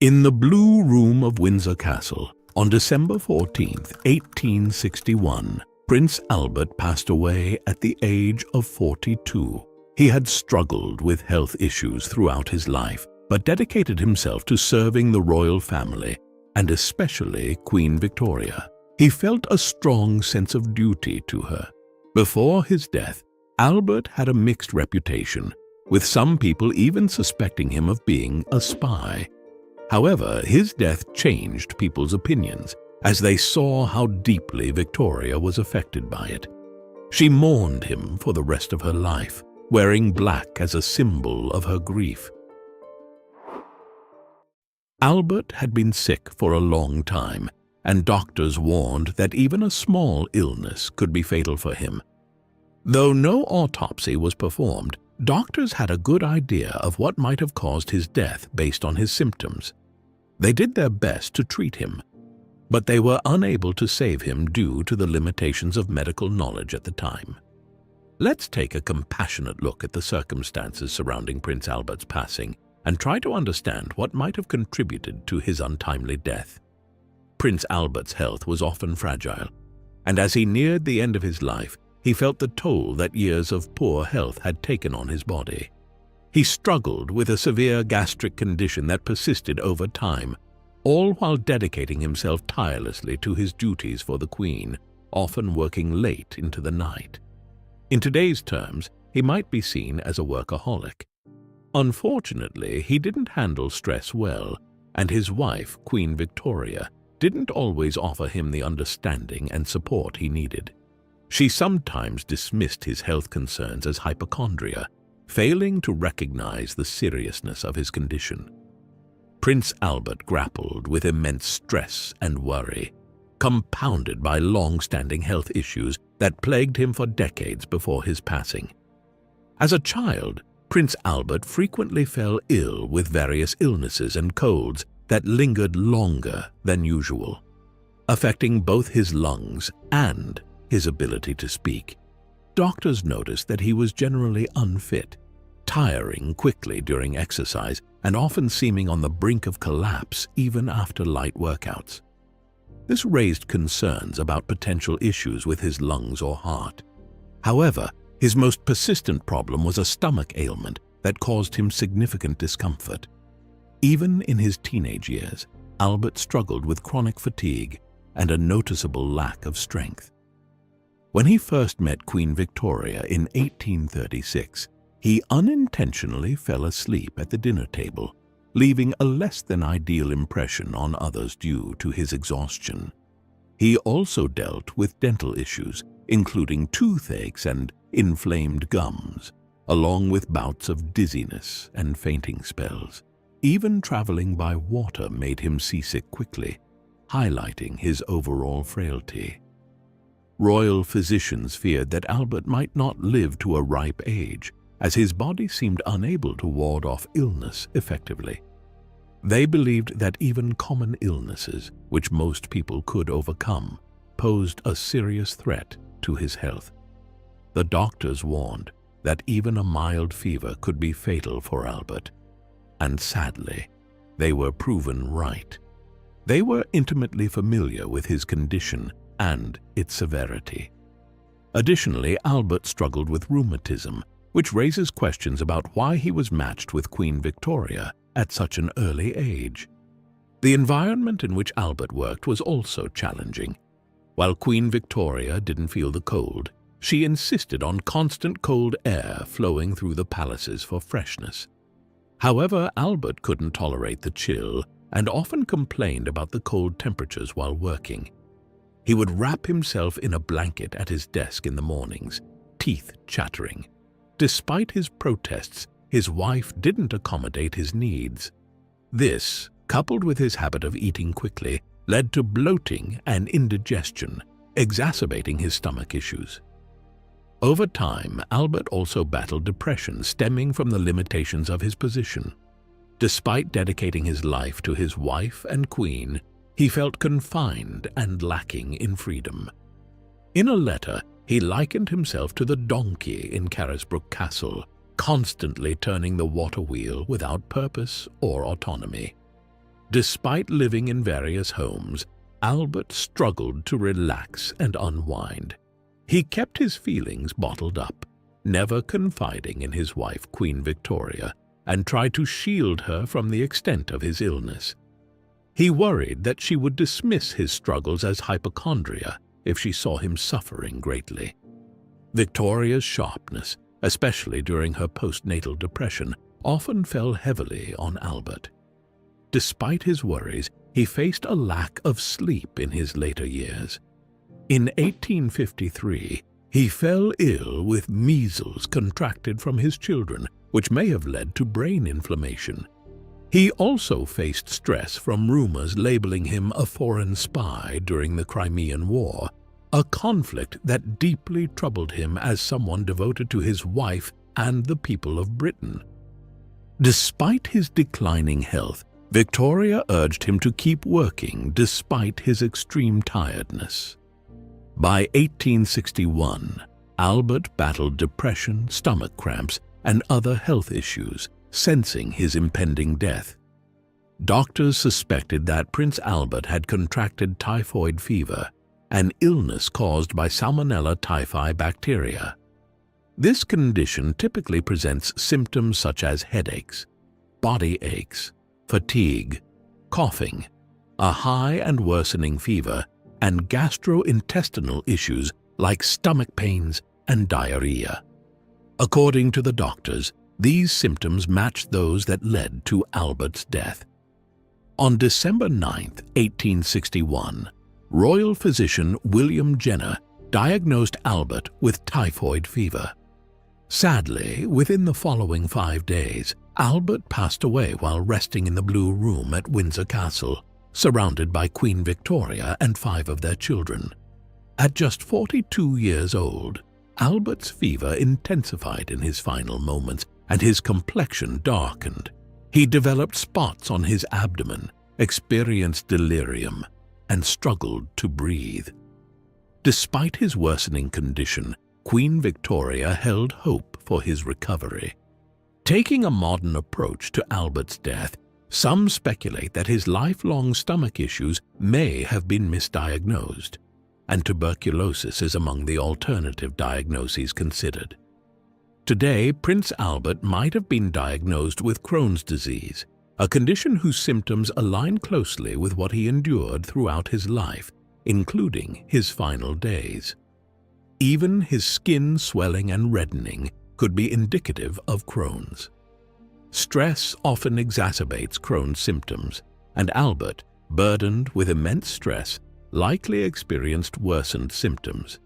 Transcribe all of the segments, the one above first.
In the Blue Room of Windsor Castle, on December 14, 1861, Prince Albert passed away at the age of 42. He had struggled with health issues throughout his life, but dedicated himself to serving the royal family, and especially Queen Victoria. He felt a strong sense of duty to her. Before his death, Albert had a mixed reputation, with some people even suspecting him of being a spy. However, his death changed people's opinions as they saw how deeply Victoria was affected by it. She mourned him for the rest of her life, wearing black as a symbol of her grief. Albert had been sick for a long time, and doctors warned that even a small illness could be fatal for him. Though no autopsy was performed, doctors had a good idea of what might have caused his death based on his symptoms. They did their best to treat him, but they were unable to save him due to the limitations of medical knowledge at the time. Let's take a compassionate look at the circumstances surrounding Prince Albert's passing and try to understand what might have contributed to his untimely death. Prince Albert's health was often fragile, and as he neared the end of his life, he felt the toll that years of poor health had taken on his body. He struggled with a severe gastric condition that persisted over time, all while dedicating himself tirelessly to his duties for the Queen, often working late into the night. In today's terms, he might be seen as a workaholic. Unfortunately, he didn't handle stress well, and his wife, Queen Victoria, didn't always offer him the understanding and support he needed. She sometimes dismissed his health concerns as hypochondria, failing to recognize the seriousness of his condition. Prince Albert grappled with immense stress and worry, compounded by long-standing health issues that plagued him for decades before his passing. As a child, Prince Albert frequently fell ill with various illnesses and colds that lingered longer than usual, affecting both his lungs and his ability to speak. Doctors noticed that he was generally unfit, tiring quickly during exercise, and often seeming on the brink of collapse even after light workouts. This raised concerns about potential issues with his lungs or heart. However, his most persistent problem was a stomach ailment that caused him significant discomfort. Even in his teenage years, Albert struggled with chronic fatigue and a noticeable lack of strength. When he first met Queen Victoria in 1836, he unintentionally fell asleep at the dinner table, leaving a less than ideal impression on others due to his exhaustion. He also dealt with dental issues, including toothaches and inflamed gums, along with bouts of dizziness and fainting spells. Even traveling by water made him seasick quickly, highlighting his overall frailty. Royal physicians feared that Albert might not live to a ripe age, as his body seemed unable to ward off illness effectively. They believed that even common illnesses, which most people could overcome, posed a serious threat to his health. The doctors warned that even a mild fever could be fatal for Albert, and sadly, they were proven right. They were intimately familiar with his condition and its severity. Additionally, Albert struggled with rheumatism, which raises questions about why he was matched with Queen Victoria at such an early age. The environment in which Albert worked was also challenging. While Queen Victoria didn't feel the cold, she insisted on constant cold air flowing through the palaces for freshness. However, Albert couldn't tolerate the chill and often complained about the cold temperatures while working. He would wrap himself in a blanket at his desk in the mornings, teeth chattering. Despite his protests, his wife didn't accommodate his needs. This, coupled with his habit of eating quickly, led to bloating and indigestion, exacerbating his stomach issues. Over time, Albert also battled depression stemming from the limitations of his position. Despite dedicating his life to his wife and queen, he felt confined and lacking in freedom. In a letter, he likened himself to the donkey in Carisbrooke Castle, constantly turning the water wheel without purpose or autonomy. Despite living in various homes, Albert struggled to relax and unwind. He kept his feelings bottled up, never confiding in his wife, Queen Victoria, and tried to shield her from the extent of his illness. He worried that she would dismiss his struggles as hypochondria if she saw him suffering greatly. Victoria's sharpness, especially during her postnatal depression, often fell heavily on Albert. Despite his worries, he faced a lack of sleep in his later years. In 1853, he fell ill with measles contracted from his children, which may have led to brain inflammation. He also faced stress from rumors labeling him a foreign spy during the Crimean War, a conflict that deeply troubled him as someone devoted to his wife and the people of Britain. Despite his declining health, Victoria urged him to keep working despite his extreme tiredness. By 1861, Albert battled depression, stomach cramps, and other health issues, sensing his impending death. Doctors suspected that Prince Albert had contracted typhoid fever, an illness caused by Salmonella typhi bacteria. This condition typically presents symptoms such as headaches, body aches, fatigue, coughing, a high and worsening fever, and gastrointestinal issues like stomach pains and diarrhea. According to the doctors, these symptoms matched those that led to Albert's death. On December 9, 1861, royal physician William Jenner diagnosed Albert with typhoid fever. Sadly, within the following 5 days, Albert passed away while resting in the Blue Room at Windsor Castle, surrounded by Queen Victoria and 5 of their children. At just 42 years old, Albert's fever intensified in his final moments, and his complexion darkened. He developed spots on his abdomen, experienced delirium, and struggled to breathe. Despite his worsening condition, Queen Victoria held hope for his recovery. Taking a modern approach to Albert's death, some speculate that his lifelong stomach issues may have been misdiagnosed, and tuberculosis is among the alternative diagnoses considered. Today, Prince Albert might have been diagnosed with Crohn's disease, a condition whose symptoms align closely with what he endured throughout his life, including his final days. Even his skin swelling and reddening could be indicative of Crohn's. Stress often exacerbates Crohn's symptoms, and Albert, burdened with immense stress, likely experienced worsened symptoms.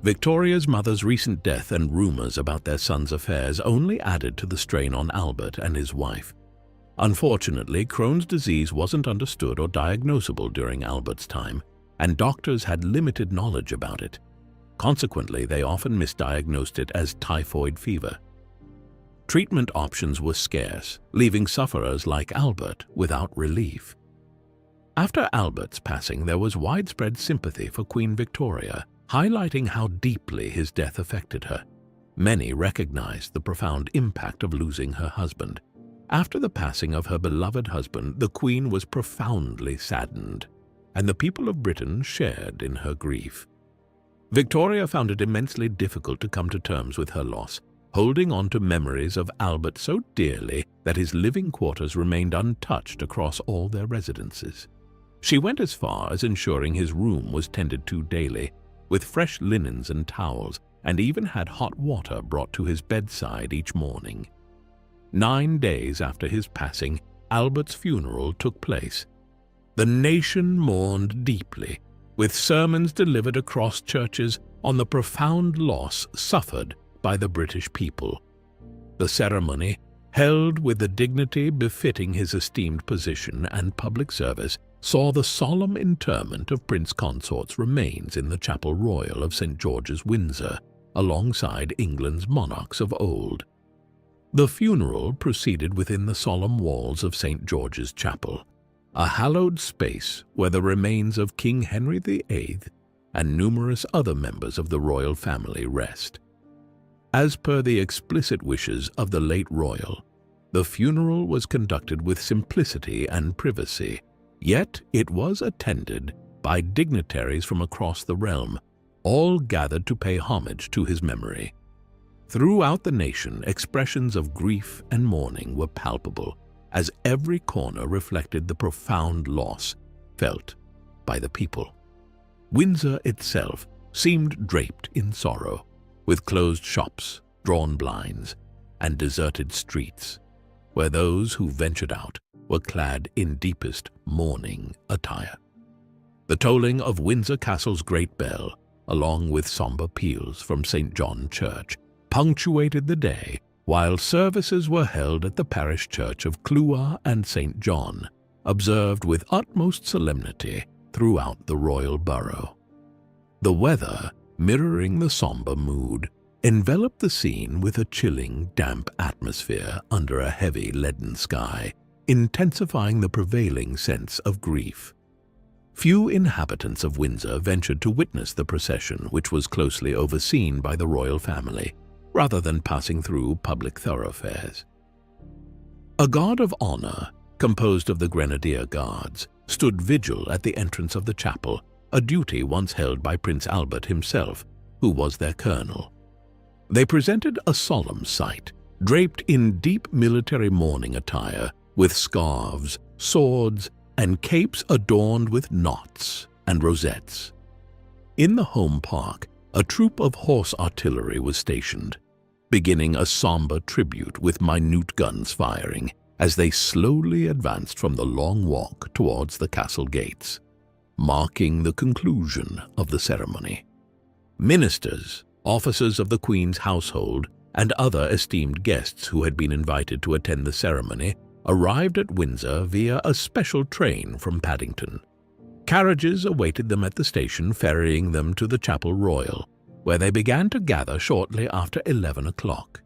Victoria's mother's recent death and rumors about their son's affairs only added to the strain on Albert and his wife. Unfortunately, Crohn's disease wasn't understood or diagnosable during Albert's time, and doctors had limited knowledge about it. Consequently, they often misdiagnosed it as typhoid fever. Treatment options were scarce, leaving sufferers like Albert without relief. After Albert's passing, there was widespread sympathy for Queen Victoria, highlighting how deeply his death affected her. Many recognized the profound impact of losing her husband. After the passing of her beloved husband, the Queen was profoundly saddened, and the people of Britain shared in her grief. Victoria found it immensely difficult to come to terms with her loss, holding on to memories of Albert so dearly that his living quarters remained untouched across all their residences. She went as far as ensuring his room was tended to daily, with fresh linens and towels, and even had hot water brought to his bedside each morning. 9 days after his passing, Albert's funeral took place. The nation mourned deeply, with sermons delivered across churches on the profound loss suffered by the British people. The ceremony, held with the dignity befitting his esteemed position and public service, saw the solemn interment of Prince Consort's remains in the Chapel Royal of St. George's, Windsor, alongside England's monarchs of old. The funeral proceeded within the solemn walls of St. George's Chapel, a hallowed space where the remains of King Henry VIII and numerous other members of the royal family rest. As per the explicit wishes of the late royal, The funeral was conducted with simplicity and privacy, yet it was attended by dignitaries from across the realm, all gathered to pay homage to his memory. Throughout the nation, expressions of grief and mourning were palpable, as every corner reflected the profound loss felt by the people. Windsor itself seemed draped in sorrow, with closed shops, drawn blinds, and deserted streets, where those who ventured out were clad in deepest mourning attire. The tolling of Windsor Castle's great bell, along with somber peals from St. John Church, punctuated the day, while services were held at the parish church of Clewer and St. John, observed with utmost solemnity throughout the royal borough. The weather, mirroring the somber mood, enveloped the scene with a chilling, damp atmosphere under a heavy leaden sky, intensifying the prevailing sense of grief. Few inhabitants of Windsor ventured to witness the procession, which was closely overseen by the royal family, rather than passing through public thoroughfares. A guard of honor, composed of the Grenadier Guards, stood vigil at the entrance of the chapel, a duty once held by Prince Albert himself, who was their colonel. They presented a solemn sight, draped in deep military mourning attire, with scarves, swords, and capes adorned with knots and rosettes. In the home park, a troop of horse artillery was stationed, beginning a somber tribute with minute guns firing as they slowly advanced from the long walk towards the castle gates, marking the conclusion of the ceremony. Ministers, officers of the Queen's household, and other esteemed guests who had been invited to attend the ceremony arrived at Windsor via a special train from Paddington. Carriages awaited them at the station, ferrying them to the Chapel Royal, where they began to gather shortly after 11 o'clock.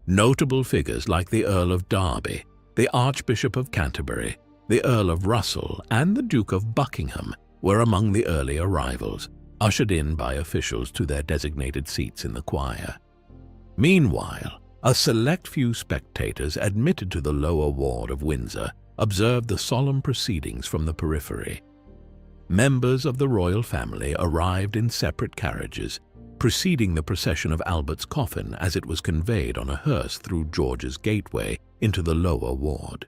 Notable figures like the Earl of Derby, the Archbishop of Canterbury, the Earl of Russell, and the Duke of Buckingham were among the early arrivals, ushered in by officials to their designated seats in the choir. Meanwhile, a select few spectators admitted to the lower ward of Windsor observed the solemn proceedings from the periphery. Members of the royal family arrived in separate carriages, preceding the procession of Albert's coffin as it was conveyed on a hearse through George's Gateway into the lower ward.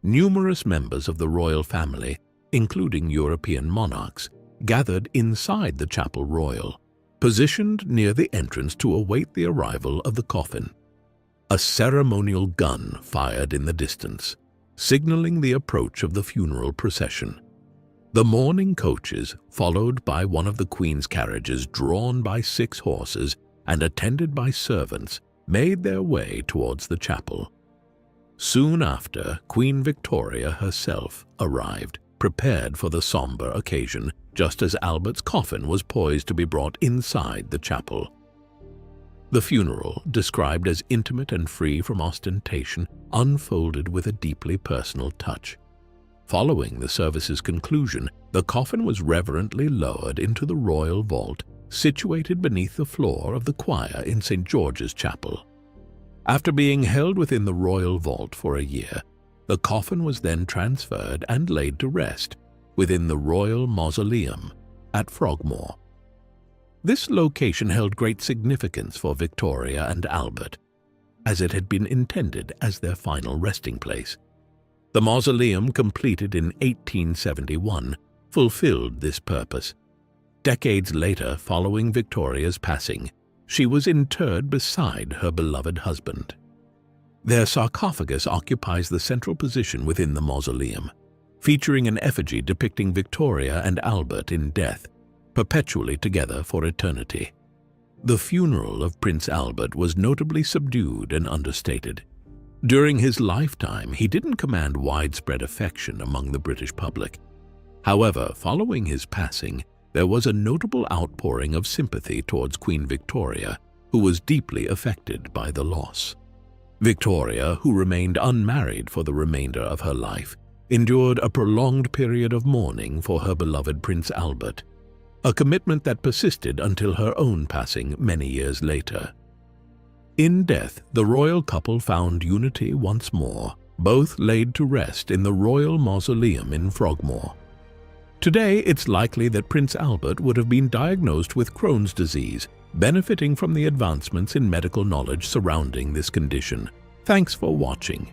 Numerous members of the royal family, including European monarchs, gathered inside the Chapel Royal, positioned near the entrance to await the arrival of the coffin. A ceremonial gun fired in the distance, signaling the approach of the funeral procession. The mourning coaches, followed by one of the Queen's carriages drawn by 6 horses and attended by servants, made their way towards the chapel. Soon after, Queen Victoria herself arrived, prepared for the somber occasion, just as Albert's coffin was poised to be brought inside the chapel. The funeral, described as intimate and free from ostentation, unfolded with a deeply personal touch. Following the service's conclusion, the coffin was reverently lowered into the royal vault situated beneath the floor of the choir in St. George's Chapel. After being held within the royal vault for a year, the coffin was then transferred and laid to rest within the Royal Mausoleum at Frogmore. This location held great significance for Victoria and Albert, as it had been intended as their final resting place. The mausoleum, completed in 1871, fulfilled this purpose. Decades later, following Victoria's passing, she was interred beside her beloved husband. Their sarcophagus occupies the central position within the mausoleum, featuring an effigy depicting Victoria and Albert in death, perpetually together for eternity. The funeral of Prince Albert was notably subdued and understated. During his lifetime, he didn't command widespread affection among the British public. However, following his passing, there was a notable outpouring of sympathy towards Queen Victoria, who was deeply affected by the loss. Victoria, who remained unmarried for the remainder of her life, endured a prolonged period of mourning for her beloved Prince Albert, a commitment that persisted until her own passing many years later. In death, the royal couple found unity once more, both laid to rest in the royal mausoleum in Frogmore. Today, it's likely that Prince Albert would have been diagnosed with Crohn's disease, benefiting from the advancements in medical knowledge surrounding this condition. Thanks for watching.